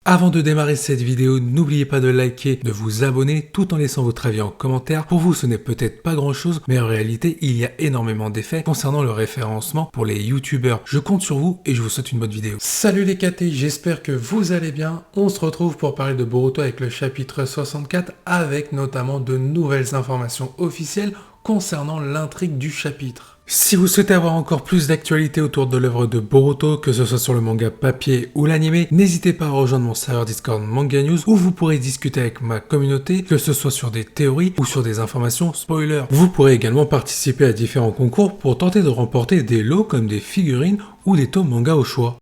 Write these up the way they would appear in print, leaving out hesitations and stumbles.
Avant de démarrer cette vidéo, n'oubliez pas de liker, de vous abonner tout en laissant votre avis en commentaire. Pour vous, ce n'est peut-être pas grand chose, mais en réalité, il y a énormément d'effets concernant le référencement pour les youtubeurs. Je compte sur vous et je vous souhaite une bonne vidéo. Salut les KT, j'espère que vous allez bien. On se retrouve pour parler de Boruto avec le chapitre 64, avec notamment de nouvelles informations officielles concernant l'intrigue du chapitre. Si vous souhaitez avoir encore plus d'actualités autour de l'œuvre de Boruto, que ce soit sur le manga papier ou l'anime, n'hésitez pas à rejoindre mon serveur Discord Manga News où vous pourrez discuter avec ma communauté, que ce soit sur des théories ou sur des informations spoilers. Vous pourrez également participer à différents concours pour tenter de remporter des lots comme des figurines ou des tomes manga au choix.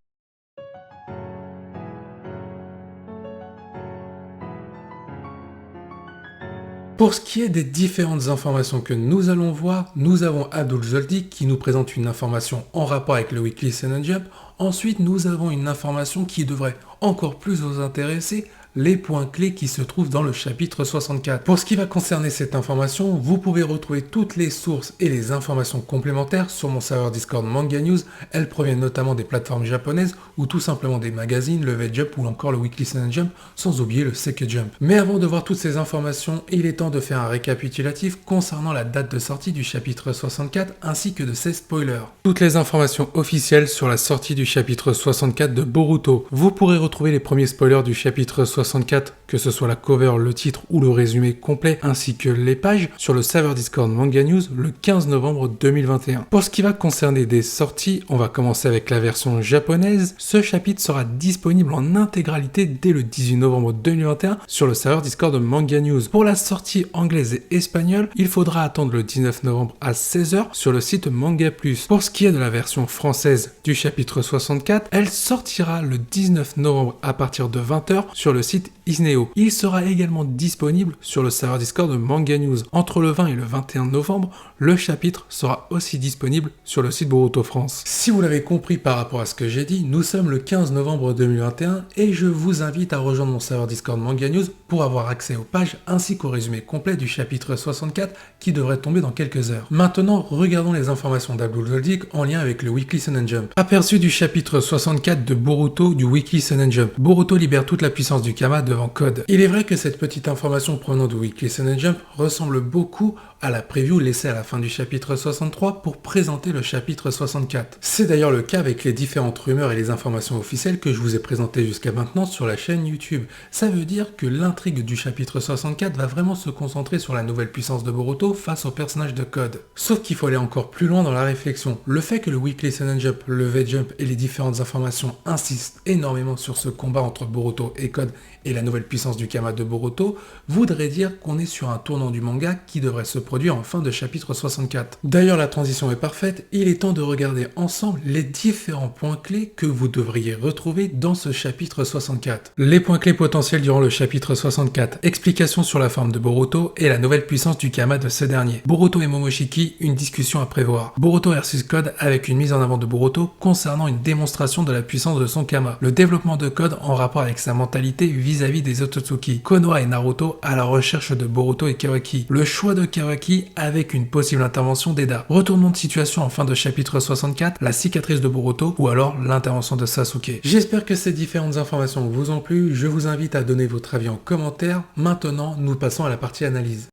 Pour ce qui est des différentes informations que nous allons voir, nous avons Abdul Zoldyck qui nous présente une information en rapport avec le Weekly Shonen Jump. Ensuite, nous avons une information qui devrait encore plus vous intéresser, les points clés qui se trouvent dans le chapitre 64. Pour ce qui va concerner cette information, vous pouvez retrouver toutes les sources et les informations complémentaires sur mon serveur Discord Manga News. Elles proviennent notamment des plateformes japonaises ou tout simplement des magazines, le V-Jump ou encore le Weekly Shonen Jump, sans oublier le Seike Jump. Mais avant de voir toutes ces informations, il est temps de faire un récapitulatif concernant la date de sortie du chapitre 64 ainsi que de ses spoilers. Toutes les informations officielles sur la sortie du chapitre 64 de Boruto. Vous pourrez retrouver les premiers spoilers du chapitre 64, que ce soit la cover, le titre ou le résumé complet, ainsi que les pages, sur le serveur Discord Manga News le 15 novembre 2021. Pour ce qui va concerner des sorties, on va commencer avec la version japonaise. Ce chapitre sera disponible en intégralité dès le 18 novembre 2021 sur le serveur Discord Manga News. Pour la sortie anglaise et espagnole, il faudra attendre le 19 novembre à 16h sur le site Manga Plus. Pour ce qui est de la version française du chapitre 64, elle sortira le 19 novembre à partir de 20h sur le site Isneo. Il sera également disponible sur le serveur Discord de Manga News. Entre le 20 et le 21 novembre, le chapitre sera aussi disponible sur le site Boruto France. Si vous l'avez compris par rapport à ce que j'ai dit, nous sommes le 15 novembre 2021 et je vous invite à rejoindre mon serveur Discord Manga News pour avoir accès aux pages ainsi qu'au résumé complet du chapitre 64 qui devrait tomber dans quelques heures. Maintenant, regardons les informations d'Abdul Zoldyck en lien avec le Weekly Shonen Jump. Aperçu du chapitre 64 de Boruto du Weekly Shonen Jump. Boruto libère toute la puissance du Kama devant Code. Il est vrai que cette petite information provenant du Weekly Shonen Jump ressemble beaucoup à la preview laissée à la fin du chapitre 63 pour présenter le chapitre 64. C'est d'ailleurs le cas avec les différentes rumeurs et les informations officielles que je vous ai présentées jusqu'à maintenant sur la chaîne YouTube. Ça veut dire que l'intrigue du chapitre 64 va vraiment se concentrer sur la nouvelle puissance de Boruto face au personnage de Code. Sauf qu'il faut aller encore plus loin dans la réflexion. Le fait que le Weekly Shonen Jump, le V-Jump et les différentes informations insistent énormément sur ce combat entre Boruto et Code et la nouvelle puissance du Kama de Boruto voudrait dire qu'on est sur un tournant du manga qui devrait se produire en fin de chapitre 64. D'ailleurs, la transition est parfaite, il est temps de regarder ensemble les différents points clés que vous devriez retrouver dans ce chapitre 64. Les points clés potentiels durant le chapitre 64, explication sur la forme de Boruto et la nouvelle puissance du Kama de ce dernier. Boruto et Momoshiki, une discussion à prévoir. Boruto versus Code avec une mise en avant de Boruto concernant une démonstration de la puissance de son Kama. Le développement de Code en rapport avec sa mentalité vis-à-vis des Otsutsuki. Konoha et Naruto à la recherche de Boruto et Kawaki. Le choix de Kawaki avec une possible intervention d'Eda. Retournement de situation en fin de chapitre 64, la cicatrice de Boruto ou alors l'intervention de Sasuke. J'espère que ces différentes informations vous ont plu. Je vous invite à donner votre avis en commentaire. Maintenant, nous passons à la partie analyse.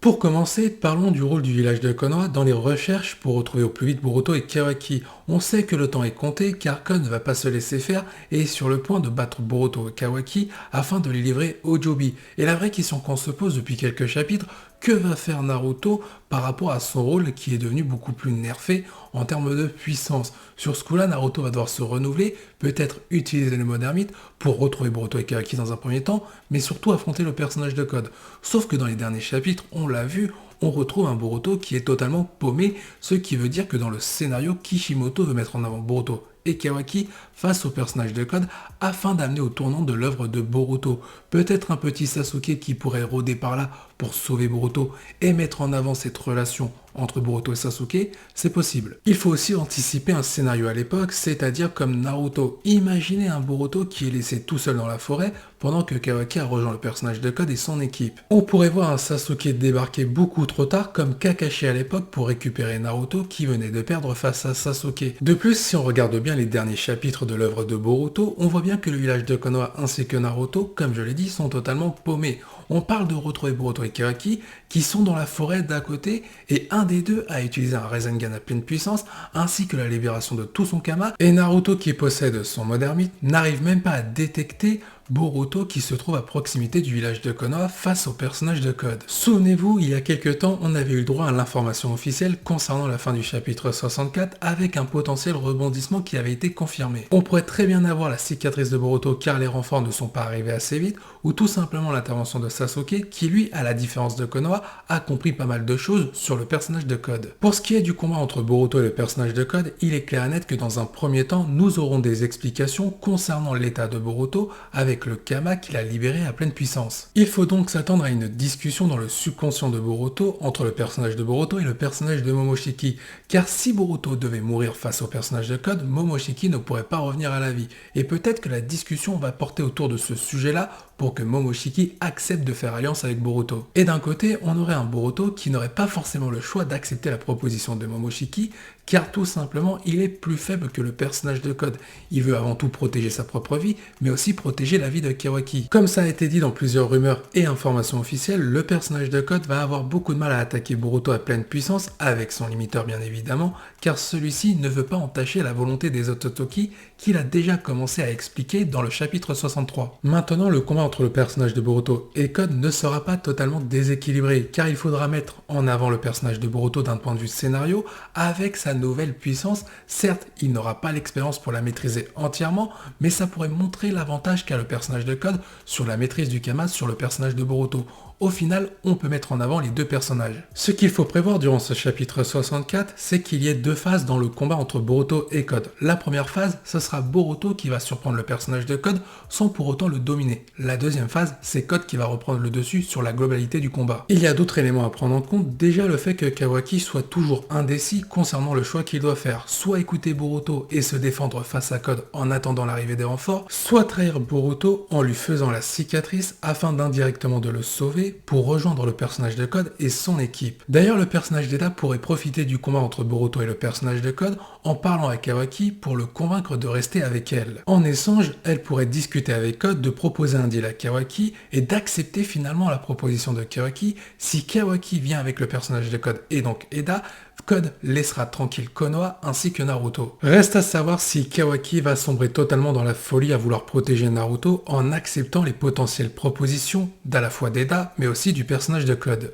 Pour commencer, parlons du rôle du village de Konoha dans les recherches pour retrouver au plus vite Boruto et Kawaki. On sait que le temps est compté car Code ne va pas se laisser faire et est sur le point de battre Boruto et Kawaki afin de les livrer au Joby. Et la vraie question qu'on se pose depuis quelques chapitres, que va faire Naruto par rapport à son rôle qui est devenu beaucoup plus nerfé en termes de puissance? Sur ce coup-là, Naruto va devoir se renouveler, peut-être utiliser le mode ermite pour retrouver Boruto et Kawaki dans un premier temps, mais surtout affronter le personnage de Code. Sauf que dans les derniers chapitres, on l'a vu, on retrouve un Boruto qui est totalement paumé, ce qui veut dire que dans le scénario, Kishimoto veut mettre en avant Boruto et Kawaki face au personnage de Code afin d'amener au tournant de l'œuvre de Boruto. Peut-être un petit Sasuke qui pourrait rôder par là pour sauver Boruto et mettre en avant cette relation entre Boruto et Sasuke, c'est possible. Il faut aussi anticiper un scénario à l'époque, c'est-à-dire comme Naruto. Imaginez un Boruto qui est laissé tout seul dans la forêt pendant que Kawaki a rejoint le personnage de Code et son équipe. On pourrait voir un Sasuke débarquer beaucoup trop tard comme Kakashi à l'époque pour récupérer Naruto qui venait de perdre face à Sasuke. De plus, si on regarde bien les derniers chapitres de l'œuvre de Boruto, on voit bien que le village de Konoha ainsi que Naruto, comme je l'ai dit, sont totalement paumés. On parle de retrouver Boruto et Kawaki qui sont dans la forêt d'à côté et un des deux a utilisé un Rasengan à pleine puissance ainsi que la libération de tout son Kama et Naruto qui possède son mode ermite n'arrive même pas à détecter Boruto qui se trouve à proximité du village de Konoha face au personnage de Code. Souvenez-vous, il y a quelques temps, on avait eu le droit à l'information officielle concernant la fin du chapitre 64 avec un potentiel rebondissement qui avait été confirmé. On pourrait très bien avoir la cicatrice de Boruto car les renforts ne sont pas arrivés assez vite ou tout simplement l'intervention de Sasuke qui lui, à la différence de Konoha, a compris pas mal de choses sur le personnage de Code. Pour ce qui est du combat entre Boruto et le personnage de Code, il est clair et net que dans un premier temps, nous aurons des explications concernant l'état de Boruto avec le Kama qu'il a libéré à pleine puissance. Il faut donc s'attendre à une discussion dans le subconscient de Boruto entre le personnage de Boruto et le personnage de Momoshiki, car si Boruto devait mourir face au personnage de Code, Momoshiki ne pourrait pas revenir à la vie, et peut-être que la discussion va porter autour de ce sujet-là pour que Momoshiki accepte de faire alliance avec Boruto. Et d'un côté, on aurait un Boruto qui n'aurait pas forcément le choix d'accepter la proposition de Momoshiki, car tout simplement, il est plus faible que le personnage de Code. Il veut avant tout protéger sa propre vie, mais aussi protéger la vie de Kawaki. Comme ça a été dit dans plusieurs rumeurs et informations officielles, le personnage de Code va avoir beaucoup de mal à attaquer Boruto à pleine puissance, avec son limiteur bien évidemment, car celui-ci ne veut pas entacher la volonté des Ototoki qu'il a déjà commencé à expliquer dans le chapitre 63. Maintenant, le combat entre le personnage de Boruto et Code ne sera pas totalement déséquilibré, car il faudra mettre en avant le personnage de Boruto d'un point de vue scénario, avec sa nouvelle puissance. Certes, il n'aura pas l'expérience pour la maîtriser entièrement, mais ça pourrait montrer l'avantage qu'a le personnage de Code sur la maîtrise du Kama sur le personnage de Boruto. Au final, on peut mettre en avant les deux personnages. Ce qu'il faut prévoir durant ce chapitre 64, c'est qu'il y ait deux phases dans le combat entre Boruto et Code. La première phase, ce sera Boruto qui va surprendre le personnage de Code sans pour autant le dominer. La deuxième phase, c'est Code qui va reprendre le dessus sur la globalité du combat. Il y a d'autres éléments à prendre en compte, déjà le fait que Kawaki soit toujours indécis concernant le choix qu'il doit faire. Soit écouter Boruto et se défendre face à Code en attendant l'arrivée des renforts, soit trahir Boruto en lui faisant la cicatrice afin d'indirectement de le sauver pour rejoindre le personnage de Code et son équipe. D'ailleurs, le personnage d'Eda pourrait profiter du combat entre Boruto et le personnage de Code en parlant à Kawaki pour le convaincre de rester avec elle. En échange, elle pourrait discuter avec Code de proposer un deal à Kawaki et d'accepter finalement la proposition de Kawaki. Si Kawaki vient avec le personnage de Code et donc Eda, Code laissera tranquille Konoha ainsi que Naruto. Reste à savoir si Kawaki va sombrer totalement dans la folie à vouloir protéger Naruto en acceptant les potentielles propositions d'à la fois d'Eda mais aussi du personnage de Code.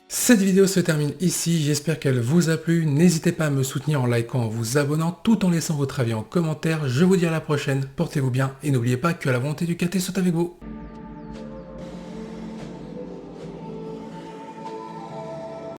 Cette vidéo se termine ici, j'espère qu'elle vous a plu. N'hésitez pas à me soutenir en likant, en vous abonnant, tout en laissant votre avis en commentaire. Je vous dis à la prochaine, portez-vous bien et n'oubliez pas que la volonté du KT soit avec vous.